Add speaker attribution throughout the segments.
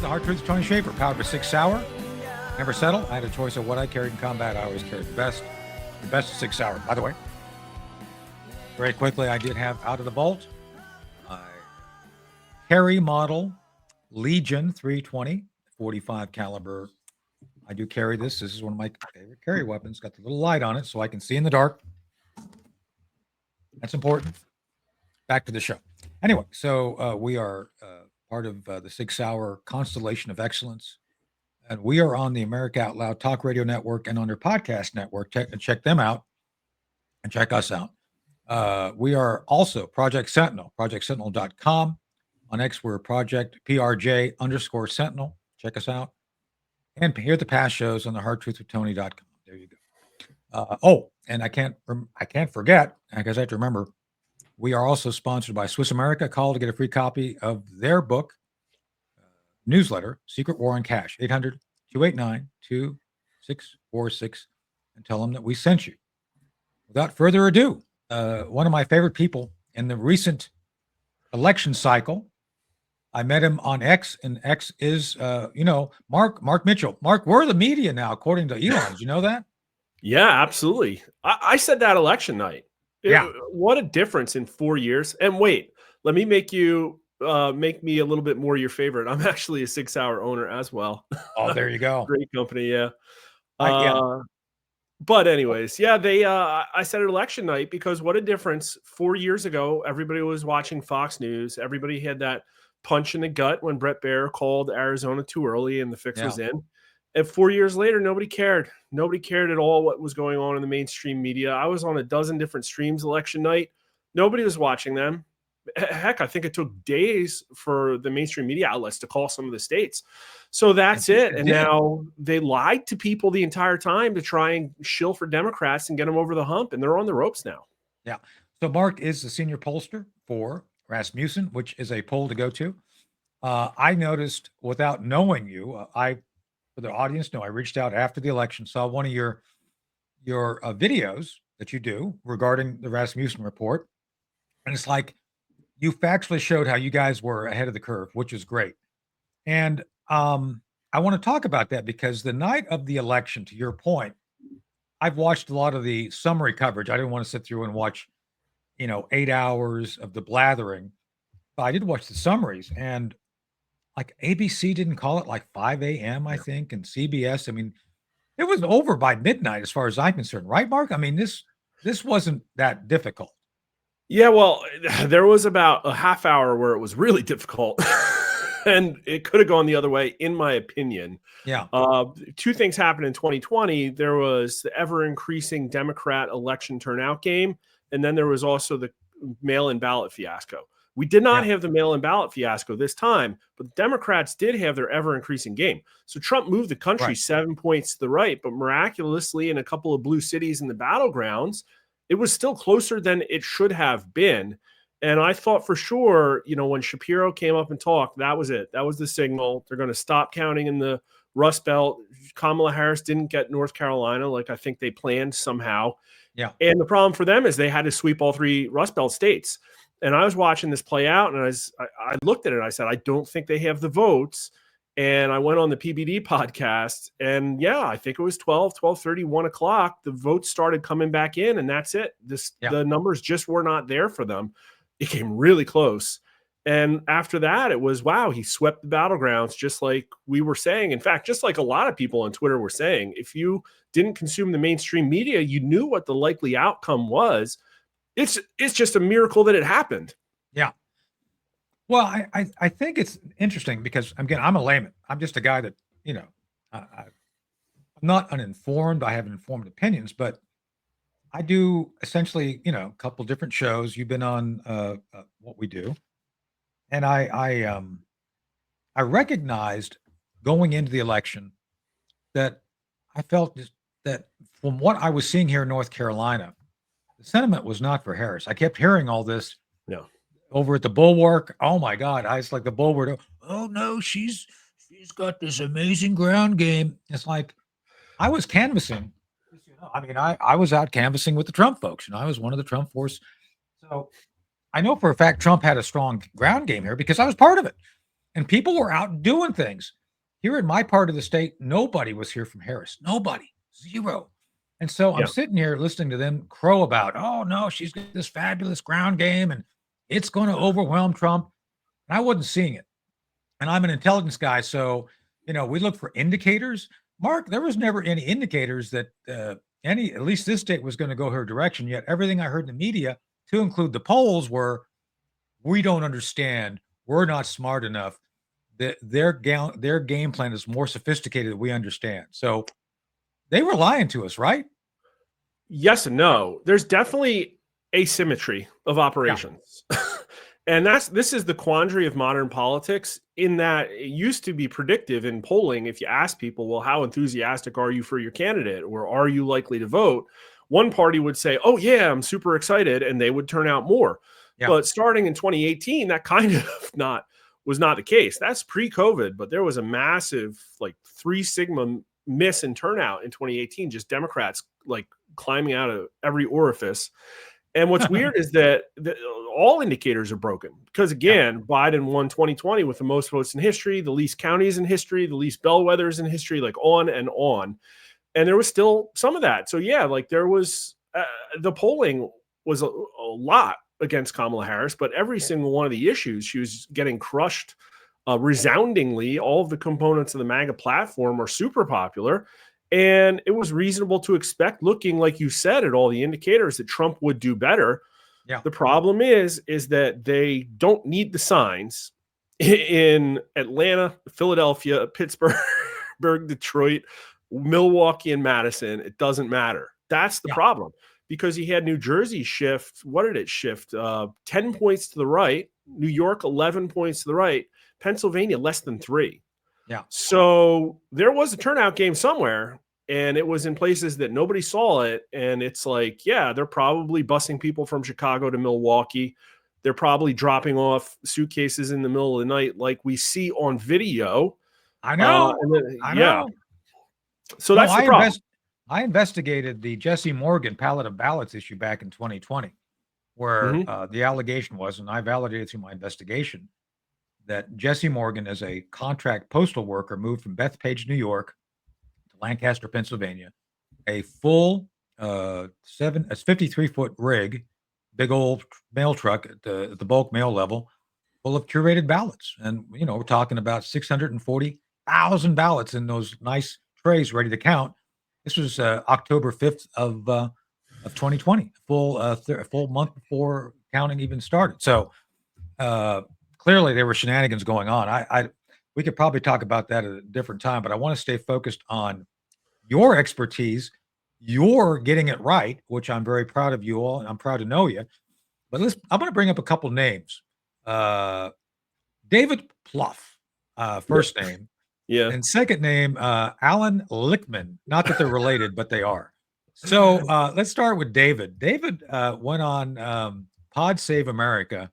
Speaker 1: the Hard Truth of Tony Shaffer, powered by 6 Hour. Never settle. I had a choice of what I carried in combat. I always carried the best. The best is 6 Hour. By the way, very quickly, I did have out of the vault my carry model Legion 320 45 caliber. I do carry this. This is one of my favorite carry weapons. Got the little light on it so I can see in the dark. That's important. Back to the show. Anyway, so we are part of the 6 Hour Constellation of Excellence. And we are on the America Out Loud Talk Radio Network and on their podcast network. Check them out and check us out. We are also Project Sentinel, projectsentinel.com. On X, we're Project PRJ_Sentinel. Check us out. And hear the past shows on the hardtruthwithtony.com. There you go. And I can't forget, I guess I have to remember, we are also sponsored by Swiss America. Call to get a free copy of their book, newsletter, Secret War on Cash, 800-289-2646, and tell them that we sent you. Without further ado, one of my favorite people in the recent election cycle, I met him on X, and X is, Mark Mitchell. Mark, we're the media now, according to Elon. Did you know that?
Speaker 2: Yeah, absolutely. I said that election night. What a difference in 4 years. And wait, let me make you make me a little bit more your favorite. I'm actually a 6 Hour owner as well.
Speaker 1: Oh, there you go.
Speaker 2: Great company, yeah. But anyways, I said it election night because what a difference. 4 years ago, everybody was watching Fox News. Everybody had that punch in the gut when Brett Baer called Arizona too early and the fix was in. And 4 years later, nobody cared. Nobody cared at all what was going on in the mainstream media. I was on a dozen different streams election night. Nobody was watching them. Heck, I think it took days for the mainstream media outlets to call some of the states. So that's it. And now they lied to people the entire time to try and shill for Democrats and get them over the hump. And they're on the ropes now.
Speaker 1: Yeah. So Mark is the senior pollster for Rasmussen, which is a poll to go to. I noticed without knowing you, for the audience, I reached out after the election, saw one of your videos that you do regarding the Rasmussen report. And it's like, you factually showed how you guys were ahead of the curve, which is great. And I want to talk about that because the night of the election, to your point, I've watched a lot of the summary coverage. I didn't want to sit through and watch, 8 hours of the blathering. But I did watch the summaries, and like ABC didn't call it like 5 a.m., I think, and CBS. I mean, it was over by midnight as far as I'm concerned, right, Mark? I mean, this wasn't that difficult.
Speaker 2: Yeah, well, there was about a half hour where it was really difficult. And it could have gone the other way, in my opinion.
Speaker 1: Yeah.
Speaker 2: Two things happened in 2020. There was the ever-increasing Democrat election turnout game, and then there was also the mail-in ballot fiasco. We did not have the mail-in ballot fiasco this time, but the Democrats did have their ever-increasing game. So Trump moved the country 7 points to the right, but miraculously in a couple of blue cities in the battlegrounds, it was still closer than it should have been. And I thought for sure, when Shapiro came up and talked, that was it. That was the signal. They're going to stop counting in the Rust Belt. Kamala Harris didn't get North Carolina like I think they planned somehow.
Speaker 1: Yeah.
Speaker 2: And the problem for them is they had to sweep all three Rust Belt states. And I was watching this play out, and I looked at it, and I said, I don't think they have the votes. And I went on the PBD podcast, and I think it was 12:30, 1 o'clock. The votes started coming back in, and that's it. The numbers just were not there for them. It came really close. And after that, it was, wow, he swept the battlegrounds, just like we were saying. In fact, just like a lot of people on Twitter were saying, if you didn't consume the mainstream media, you knew what the likely outcome was. It's just a miracle that it happened.
Speaker 1: Yeah. Well, I think it's interesting because, again, I'm a layman. I'm just a guy that, I'm not uninformed. I have informed opinions, but I do essentially, a couple different shows. You've been on What We Do. And I recognized going into the election that I felt that from what I was seeing here in North Carolina, the sentiment was not for Harris. I kept hearing all this over at the Bulwark. Oh my God. I was like the Bulwark. Oh no, she's got this amazing ground game. It's like I was canvassing. I was out canvassing with the Trump folks. I was one of the Trump force. So I know for a fact Trump had a strong ground game here because I was part of it. and people were out doing things. Here in my part of the state, nobody was here from Harris. Nobody, zero. And so I'm
Speaker 2: Yeah.
Speaker 1: sitting here listening to them crow about, oh no, she's got this fabulous ground game and it's going to overwhelm Trump. And I wasn't seeing it. And I'm an intelligence guy, so we look for indicators. Mark, there was never any indicators that at least this state was going to go her direction. Yet everything I heard in the media, to include the polls, were we don't understand. We're not smart enough. Their game plan is more sophisticated than we understand. So they were lying to us, right?
Speaker 2: Yes and no. There's definitely asymmetry of operations. Yeah. And this is the quandary of modern politics, in that it used to be predictive in polling. If you ask people, well, how enthusiastic are you for your candidate, or are you likely to vote? One party would say, oh yeah, I'm super excited, and they would turn out more. Yeah. But starting in 2018, that kind of was not the case. That's pre-COVID, but there was a massive 3 sigma miss in turnout in 2018, just Democrats climbing out of every orifice. And what's weird is that all indicators are broken, because again, Biden won 2020 with the most votes in history, the least counties in history, the least bellwethers in history, on and on. And there was still some of that. So yeah, there was the polling was a lot against Kamala Harris, but every single one of the issues, she was getting crushed resoundingly. All of the components of the MAGA platform are super popular. And it was reasonable to expect, looking, like you said, at all the indicators, that Trump would do better. Yeah. The problem is that they don't need the signs in Atlanta, Philadelphia, Pittsburgh, Detroit, Milwaukee, and Madison. It doesn't matter. That's the problem, because he had New Jersey shift. What did it shift? 10 points to the right. New York, 11 points to the right. Pennsylvania, less than 3. Yeah. So there was a turnout game somewhere, and it was in places that nobody saw it. And it's they're probably busing people from Chicago to Milwaukee. They're probably dropping off suitcases in the middle of the night, like we see on video.
Speaker 1: I know. I know.
Speaker 2: So that's the problem.
Speaker 1: I investigated the Jesse Morgan pallet of ballots issue back in 2020, where the allegation was, and I validated through my investigation, that Jesse Morgan, as a contract postal worker, moved from Bethpage, New York to Lancaster, Pennsylvania, a full 53-foot rig, big old mail truck at the bulk mail level, full of curated ballots. And, we're talking about 640,000 ballots in those nice trays ready to count. This was October 5th of 2020, a full month before counting even started. So, clearly, there were shenanigans going on. We could probably talk about that at a different time, but I want to stay focused on your expertise. You're getting it right, which I'm very proud of you all, and I'm proud to know you. But I'm going to bring up a couple names. David Plouffe, first name. Yeah. And second name, Alan Lichtman. Not that they're related, but they are. So let's start with David. David went on Pod Save America.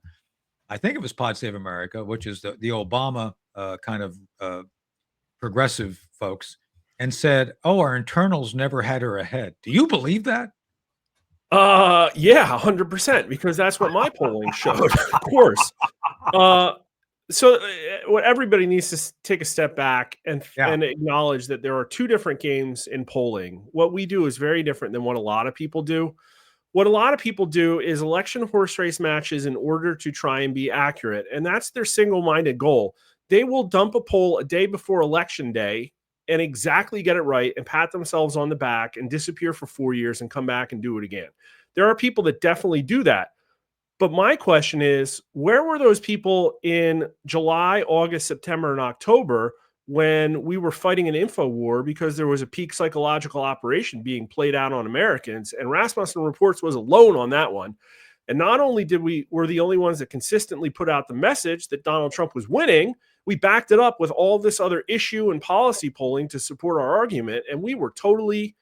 Speaker 1: I think it was Pod Save America, which is the Obama kind of progressive folks, and said, oh, our internals never had her ahead. Do you believe that?
Speaker 2: Yeah, 100%, because that's what my polling showed, of course. So what everybody needs to take a step back and acknowledge that there are two different games in polling. What we do is very different than what a lot of people do. What a lot of people do is election horse race matches in order to try and be accurate. And that's their single-minded goal. They will dump a poll a day before election day and exactly get it right and pat themselves on the back and disappear for 4 years and come back and do it again. There are people that definitely do that. But my question is, where were those people in July, August, September, and October when we were fighting an info war because there was a peak psychological operation being played out on Americans? And Rasmussen Reports was alone on that one. And not only were the only ones that consistently put out the message that Donald Trump was winning, we backed it up with all this other issue and policy polling to support our argument. And we were totally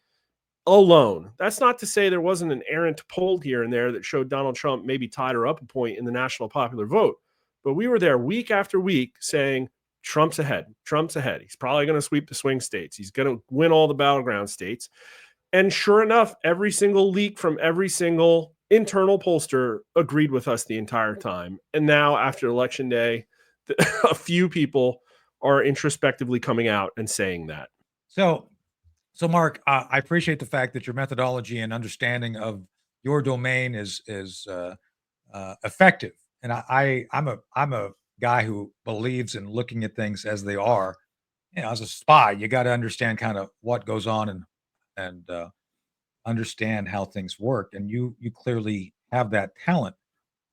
Speaker 2: alone. That's not to say there wasn't an errant poll here and there that showed Donald Trump maybe tied her up a point in the national popular vote. But we were there week after week saying, Trump's ahead. Trump's ahead. He's probably going to sweep the swing states. He's going to win all the battleground states. And sure enough, every single leak from every single internal pollster agreed with us the entire time. And now after Election Day, a few people are introspectively coming out and saying that.
Speaker 1: So, Mark, I appreciate the fact that your methodology and understanding of your domain is effective, and I'm a guy who believes in looking at things as they are. You know, as a spy, you got to understand kind of what goes on and understand how things work, and you clearly have that talent.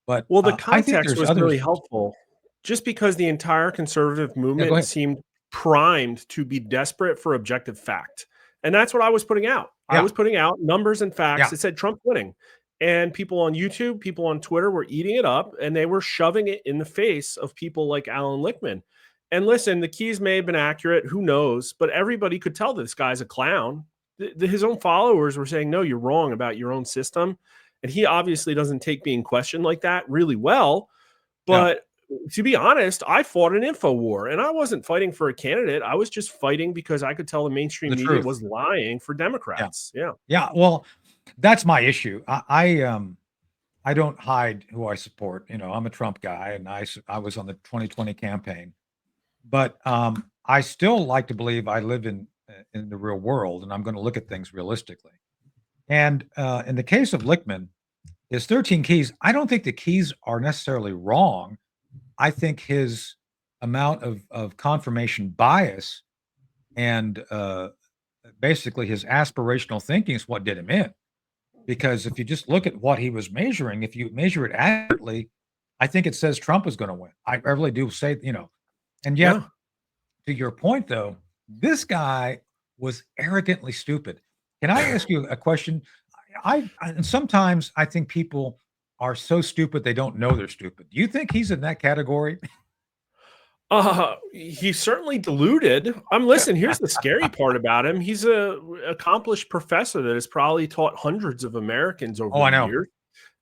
Speaker 1: But
Speaker 2: Well, the
Speaker 1: I think
Speaker 2: context
Speaker 1: there's
Speaker 2: was
Speaker 1: others.
Speaker 2: really helpful just because the entire conservative
Speaker 1: Yeah, go
Speaker 2: movement
Speaker 1: ahead.
Speaker 2: seemed primed to be desperate for objective fact. And that's what I was putting out. I
Speaker 1: Yeah,
Speaker 2: was putting out numbers and facts
Speaker 1: yeah,
Speaker 2: that said Trump winning. And people on YouTube, people on Twitter were eating it up and they were shoving it in the face of people like Alan Lichtman. And listen, the keys may have been accurate, who knows, but everybody could tell this guy's a clown. His own followers were saying, no, you're wrong about your own system. And he obviously doesn't take being questioned like that really well.
Speaker 1: yeah.
Speaker 2: But to be honest, I fought an info war and I wasn't fighting for a candidate. I was just fighting because I could tell the mainstream
Speaker 1: The
Speaker 2: media
Speaker 1: truth.
Speaker 2: was lying for
Speaker 1: Yeah,
Speaker 2: Democrats. Yeah.
Speaker 1: yeah. Well, that's my issue. I don't hide who I support. You know, I'm a Trump guy, and I was on the 2020 campaign, but I still like to believe I live in the real world, and I'm going to look at things realistically. And in the case of Lichtman, his 13 keys, I don't think the keys are necessarily wrong. I think his amount of confirmation bias and basically his aspirational thinking is what did him in. Because if you just look at what he was measuring, if you measure it accurately, I think it says Trump is going to win. I really do say, you know, and yet
Speaker 2: Yeah.
Speaker 1: to your point though, this guy was arrogantly stupid. Can I ask you a question? And sometimes I think people are so stupid they don't know they're stupid. Do you think he's in that category?
Speaker 2: He's certainly deluded. Listen, here's the scary part about him. He's a accomplished professor that has probably taught hundreds of Americans over
Speaker 1: Oh, I
Speaker 2: the
Speaker 1: know.
Speaker 2: years.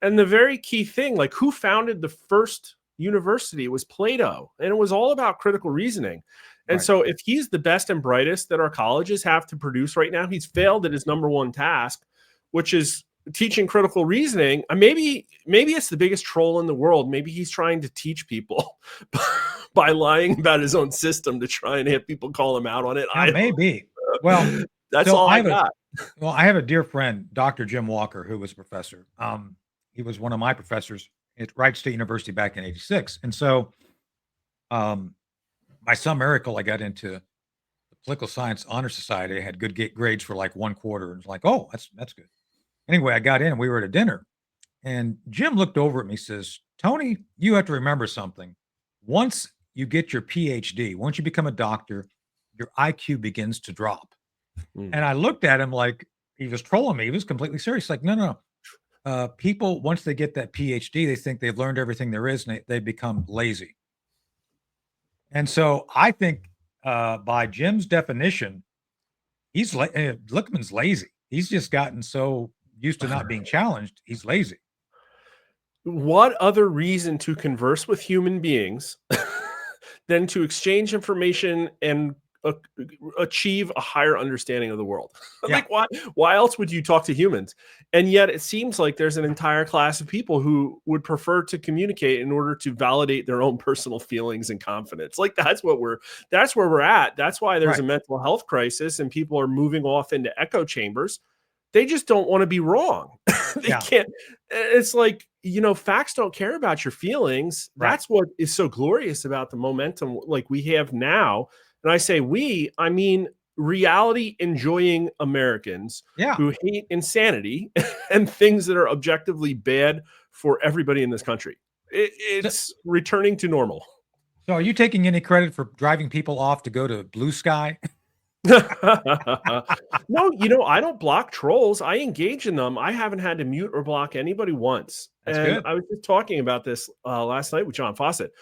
Speaker 2: And the very key thing, like who founded the first university? It was Plato, and it was all about critical reasoning. And
Speaker 1: Right.
Speaker 2: so if he's the best and brightest that our colleges have to produce right now, he's failed at his number one task, which is teaching critical reasoning. Maybe it's the biggest troll in the world. Maybe he's trying to teach people by lying about his own system to try and have people call him out on it.
Speaker 1: Now, maybe. Well,
Speaker 2: That's
Speaker 1: so
Speaker 2: all I got.
Speaker 1: I have a dear friend, Dr. Jim Walker, who was a professor. He was one of my professors at Wright State University back in '86, and so by some miracle, I got into the Political Science Honor Society. I had good grades for like one quarter, and it's like, oh, that's good. Anyway, I got in, and we were at a dinner, and Jim looked over at me, says, "Tony, you have to remember something. Once you get your PhD, once you become a doctor, your IQ begins to drop."
Speaker 2: Mm.
Speaker 1: And I looked at him like he was trolling me. He was completely serious. Like, no, no. People, once they get that PhD, they think they've learned everything there is, and they become lazy. And so I think, by Jim's definition, Lickman's lazy. He's just gotten so used to not being challenged. He's lazy.
Speaker 2: What other reason to converse with human beings than to exchange information and achieve a higher understanding of the world?
Speaker 1: Yeah.
Speaker 2: Like, why else would you talk to humans? And yet it seems like there's an entire class of people who would prefer to communicate in order to validate their own personal feelings and confidence. Like that's where we're at. That's why there's a
Speaker 1: Right.
Speaker 2: mental health crisis and people are moving off into echo chambers. They just don't want to be wrong. They
Speaker 1: Yeah.
Speaker 2: can't. It's like, facts don't care about your feelings.
Speaker 1: Right.
Speaker 2: That's what is so glorious about the momentum like we have now. And I say I mean reality enjoying Americans
Speaker 1: Yeah.
Speaker 2: who hate insanity and things that are objectively bad for everybody in this country. It's returning to normal.
Speaker 1: So, are you taking any credit for driving people off to go to Blue Sky?
Speaker 2: No, I don't block trolls. I engage in them. I haven't had to mute or block anybody once.
Speaker 1: That's
Speaker 2: And
Speaker 1: good.
Speaker 2: I was just talking about this last night with John Fawcett.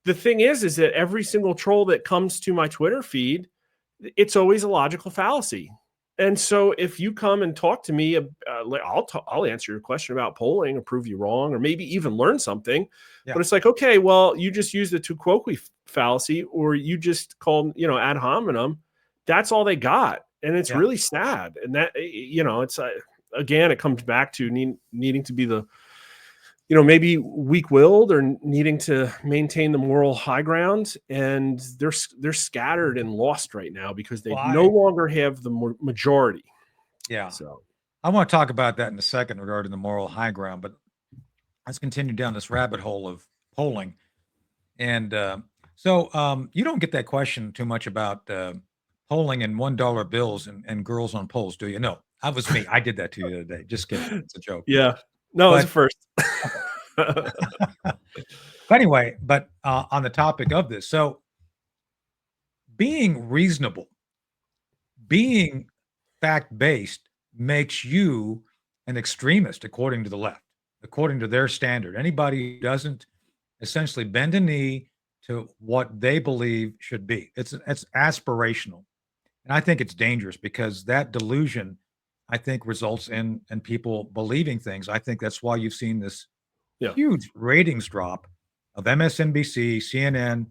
Speaker 2: The thing is that every single troll that comes to my Twitter feed, it's always a logical fallacy. And so if you come and talk to me, I'll answer your question about polling or prove you wrong, or maybe even learn something.
Speaker 1: Yeah.
Speaker 2: But it's like, okay, well, you just used the tu quoque fallacy, or you just called, ad hominem. That's all they got. And it's
Speaker 1: Yeah.
Speaker 2: really sad. And that, it's again, it comes back to needing to be the maybe weak-willed or needing to maintain the moral high ground, and they're scattered and lost right now because they no longer have the majority.
Speaker 1: Yeah.
Speaker 2: So
Speaker 1: I want to talk about that in a second regarding the moral high ground, but let's continue down this rabbit hole of polling. And you don't get that question too much about polling and $1 bills and girls on polls, do you? No, that was me. I did that to you the other day. Just kidding. It's a joke.
Speaker 2: yeah, no, it's a
Speaker 1: But
Speaker 2: first.
Speaker 1: anyway, on the topic of this, so being reasonable, being fact-based makes you an extremist according to the left, according to their standard. Anybody who doesn't essentially bend a knee to what they believe should be. It's aspirational. And I think it's dangerous because that delusion, I think, results in people believing things. I think that's why you've seen this huge ratings drop of MSNBC, CNN,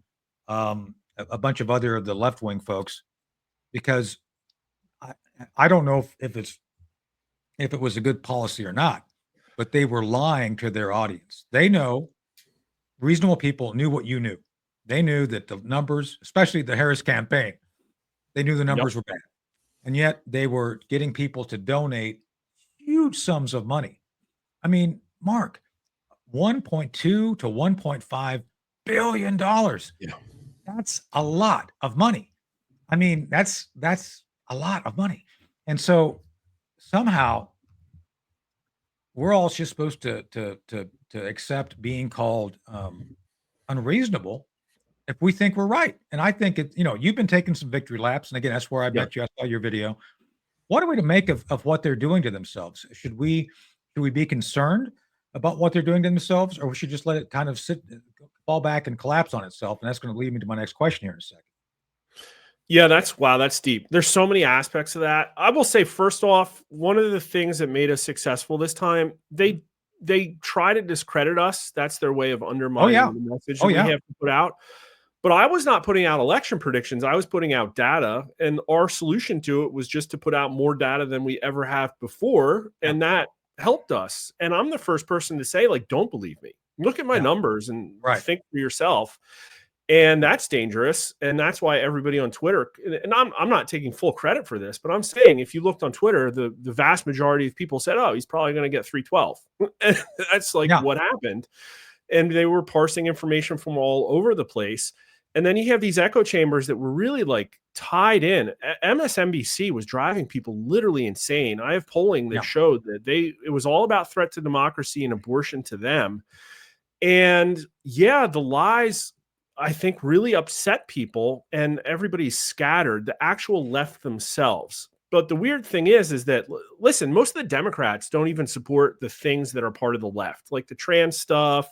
Speaker 1: a bunch of other of the left wing folks, because I don't know if it was a good policy or not, but they were lying to their audience. They know reasonable people knew what you knew. They knew that the numbers, especially the Harris campaign, they knew the numbers were bad. And yet they were getting people to donate huge sums of money. I mean, Mark, 1.2 to 1.5 billion dollars.
Speaker 2: Yeah.
Speaker 1: That's a lot of money. I mean, that's a lot of money. And so somehow we're all just supposed to accept being called unreasonable if we think we're right. And I think you've been taking some victory laps. And again, that's where I met you. I saw your video. What are we to make of what they're doing to themselves? Should we be concerned about what they're doing to themselves, or we should just let it kind of fall back and collapse on itself? And that's going to lead me to my next question here in a second.
Speaker 2: Yeah, that's deep. There's so many aspects of that. I will say, first off, one of the things that made us successful this time, they try to discredit us. That's their way of undermining the message that we have to put out. But I was not putting out election predictions. I was putting out data, and our solution to it was just to put out more data than we ever have before, and that helped us. And I'm the first person to say, like, don't believe me. Look at my numbers and think for yourself. And that's dangerous. And that's why everybody on Twitter, and I'm not taking full credit for this, but I'm saying if you looked on Twitter, the vast majority of people said, oh, he's probably going to get 312. And that's like what happened. And they were parsing information from all over the place. And then you have these echo chambers that were really like tied in. MSNBC was driving people literally insane. I have polling that showed that it was all about threat to democracy and abortion to them. And the lies, I think, really upset people, and everybody's scattered, the actual left themselves. But the weird thing is that, listen, most of the Democrats don't even support the things that are part of the left, like the trans stuff,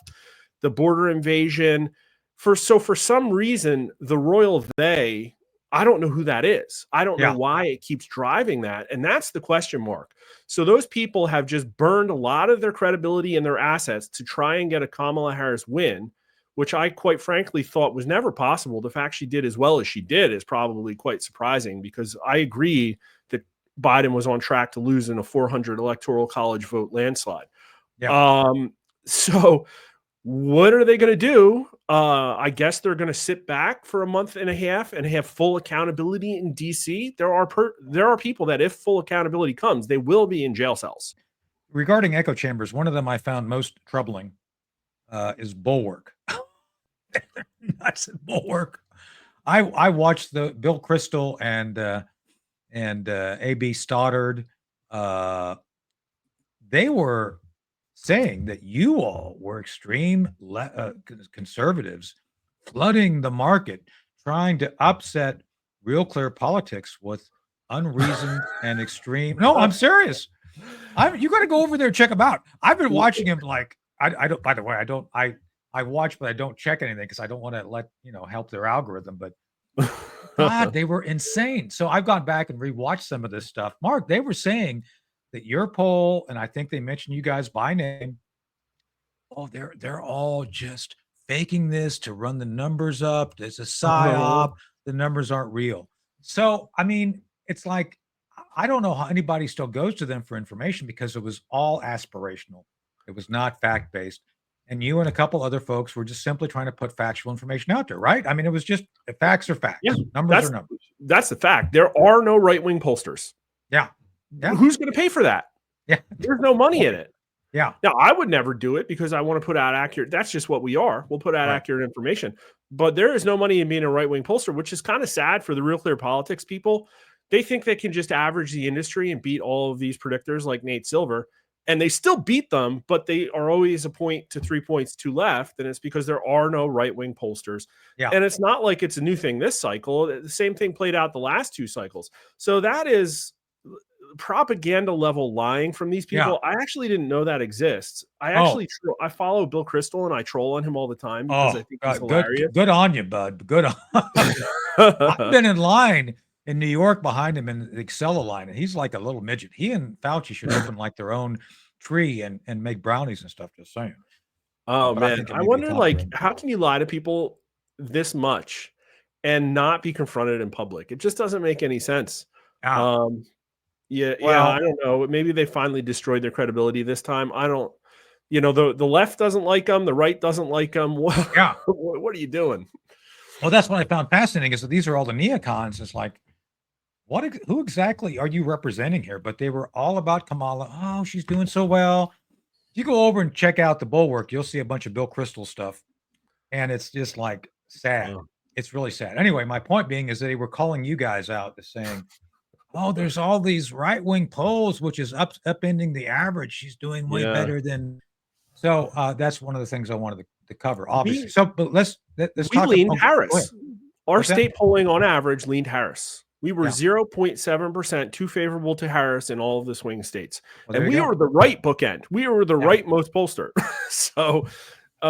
Speaker 2: the border invasion. For some reason, the royal they, I don't know who that is. I don't know why it keeps driving that. And that's the question mark. So those people have just burned a lot of their credibility and their assets to try and get a Kamala Harris win, which I quite frankly thought was never possible. The fact she did as well as she did is probably quite surprising, because I agree that Biden was on track to lose in a 400 electoral college vote landslide. So what are they going to do? I guess they're going to sit back for a month and a half and have full accountability in DC. There are people that if full accountability comes, they will be in jail cells.
Speaker 1: Regarding echo chambers, one of them I found most troubling is Bulwark. I said Bulwark. I watched the Bill Kristol and A.B. Stoddard. They were saying that you all were extreme conservatives flooding the market, trying to upset real clear politics with unreasoned and extreme. No, I'm serious. You got to go over there and check them out. I've been watching him. Like I don't. By the way, I watch, but I don't check anything because I don't want to help their algorithm. But God, they were insane. So I've gone back and rewatched some of this stuff. Mark, they were saying that your poll, and I think they mentioned you guys by name. Oh, they're all just faking this to run the numbers up. There's a psyop. The numbers aren't real. So, I mean, it's like, I don't know how anybody still goes to them for information, because it was all aspirational. It was not fact-based. and you and a couple other folks were just simply trying to put factual information out there, right? I mean, it was just facts are facts.
Speaker 2: Yeah,
Speaker 1: Numbers are numbers.
Speaker 2: That's the fact. There are no right-wing pollsters.
Speaker 1: Yeah.
Speaker 2: Who's going to pay for that?
Speaker 1: Yeah.
Speaker 2: There's no money in it.
Speaker 1: Yeah.
Speaker 2: Now, I would never do it because I want to put out accurate. That's just what we are. We'll put out accurate information. But there is no money in being a right-wing pollster, which is kind of sad for the Real Clear Politics people. They think they can just average the industry and beat all of these predictors like Nate Silver. And they still beat them, but they are always a point to 3 points to left. And it's because there are no right-wing pollsters.
Speaker 1: Yeah.
Speaker 2: And it's not like it's a new thing this cycle. The same thing played out the last 2 cycles. So that is propaganda level lying from these people. I actually didn't know that exists. I follow Bill Kristol and I troll on him all the time because I think he's hilarious.
Speaker 1: Good on you, bud. Good on. I've been in line in New York behind him in the Excella line, and he's like a little midget. He and Fauci should open like their own tree and make brownies and stuff. Just saying.
Speaker 2: Oh man, I wonder how can you lie to people this much and not be confronted in public? It just doesn't make any sense. Yeah, I don't know. Maybe they finally destroyed their credibility this time. I don't. The left doesn't like them. The right doesn't like them. What are you doing?
Speaker 1: Well, that's what I found fascinating is that these are all the neocons. It's like, who exactly are you representing here? But they were all about Kamala. Oh, she's doing so well. If you go over and check out the Bulwark, you'll see a bunch of Bill Kristol stuff. And it's just like sad. Yeah. It's really sad. Anyway, my point being is that they were calling you guys out as saying, oh, there's all these right-wing polls, which is upending the average. She's doing way better than. So that's one of the things I wanted to cover, obviously. But let's talk.
Speaker 2: We leaned Harris. Our state polling on average leaned Harris. We were 0.7% too favorable to Harris in all of the swing states. Well, and we were the right bookend. We were the rightmost pollster. So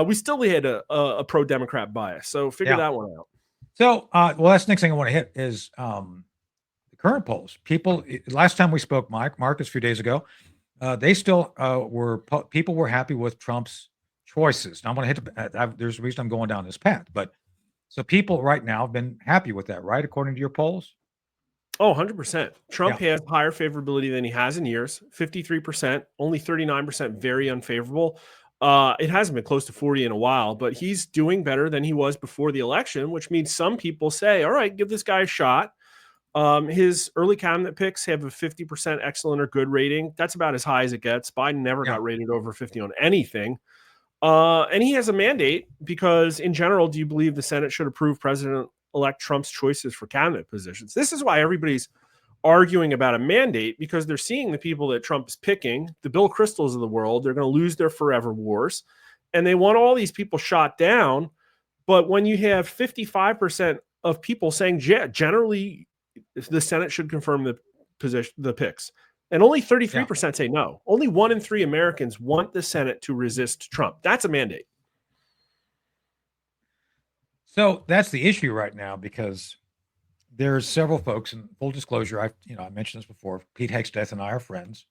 Speaker 2: we still had a pro-Democrat bias. So figure that one out.
Speaker 1: So, that's the next thing I want to hit is the current polls. Last time we spoke, Marcus, a few days ago, they still people were happy with Trump's choices. Now I'm going to hit there's a reason I'm going down this path, but so people right now have been happy with that, right? According to your polls?
Speaker 2: Oh, 100%. Trump has higher favorability than he has in years, 53%, only 39% very unfavorable. It hasn't been close to 40 in a while, but he's doing better than he was before the election, which means some people say, all right, give this guy a shot. His early cabinet picks have a 50% excellent or good rating. That's about as high as it gets. Biden never got rated over 50 on anything. And he has a mandate because in general, do you believe the Senate should approve President-elect Trump's choices for cabinet positions? This is why everybody's arguing about a mandate, because they're seeing the people that Trump is picking, the Bill Kristols of the world, they're going to lose their forever wars. And they want all these people shot down. But when you have 55% of people saying, generally, the Senate should confirm the picks, and only 33% say no. Only 1 in 3 Americans want the Senate to resist Trump. That's a mandate.
Speaker 1: So that's the issue right now, because there's several folks, and full disclosure, I mentioned this before. Pete Hegseth and I are friends.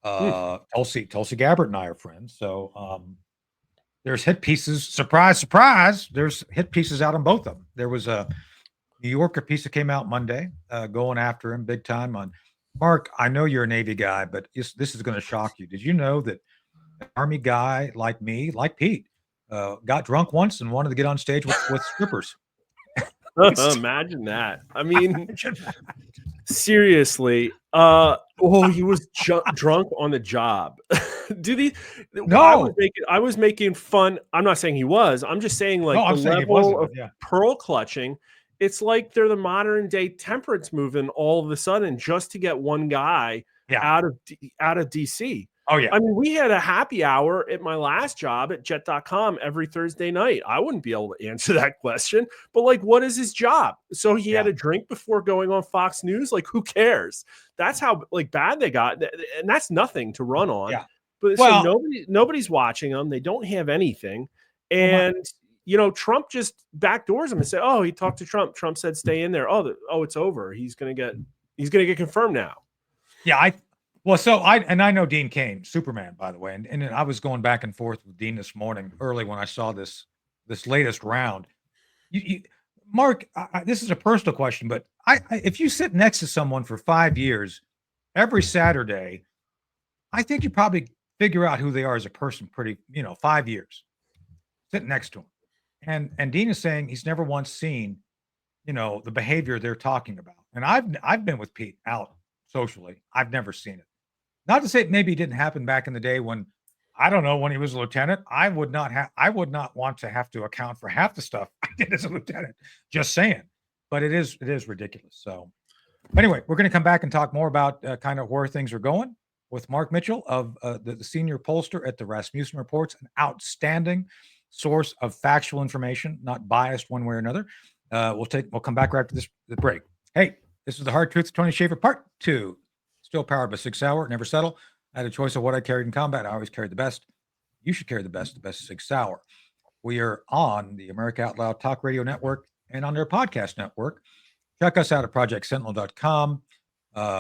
Speaker 1: Tulsi Gabbard and I are friends. So there's hit pieces. Surprise, surprise. There's hit pieces out on both of them. There was a New Yorker piece that came out Monday, going after him big time on. Mark, I know you're a Navy guy, but this is going to shock you. Did you know that an Army guy like me, like Pete, got drunk once and wanted to get on stage with strippers?
Speaker 2: Imagine that. I mean, seriously. He was drunk on the job.
Speaker 1: No.
Speaker 2: I was making fun. I'm not saying he was. I'm just saying the level of pearl clutching. It's like they're the modern day temperance movement all of a sudden just to get one guy out of DC.
Speaker 1: Oh, yeah.
Speaker 2: I mean, we had a happy hour at my last job at jet.com every Thursday night. I wouldn't be able to answer that question, but what is his job? So he had a drink before going on Fox News. Who cares? That's how bad they got. And that's nothing to run on.
Speaker 1: Yeah.
Speaker 2: But so nobody's watching them. They don't have anything. And Trump just backdoors him and said, "Oh, he talked to Trump. Trump said stay in there. Oh, it's over. He's gonna get confirmed now."
Speaker 1: Yeah, I know Dean Cain, Superman, by the way, and I was going back and forth with Dean this morning early when I saw this latest round. Mark, this is a personal question, but if you sit next to someone for 5 years, every Saturday, I think you probably figure out who they are as a person pretty, 5 years, sitting next to him. And Dean is saying he's never once seen, the behavior they're talking about. And I've been with Pete out socially. I've never seen it. Not to say maybe it didn't happen back in the day when, I don't know, when he was a lieutenant. I would not want to have to account for half the stuff I did as a lieutenant. Just saying. But it is ridiculous. So anyway, we're going to come back and talk more about kind of where things are going with Mark Mitchell of the senior pollster at the Rasmussen Reports, an outstanding source of factual information, not biased one way or another. We'll come back right after the break. Hey, this is the Hard Truth of Tony Shaffer, Part 2. Still powered by 6 Hour, never settle. I had a choice of what I carried in combat. I always carried the best. You should carry the best 6 Hour. We are on the America Out Loud Talk Radio Network and on their podcast network. Check us out at projectsentinel.com.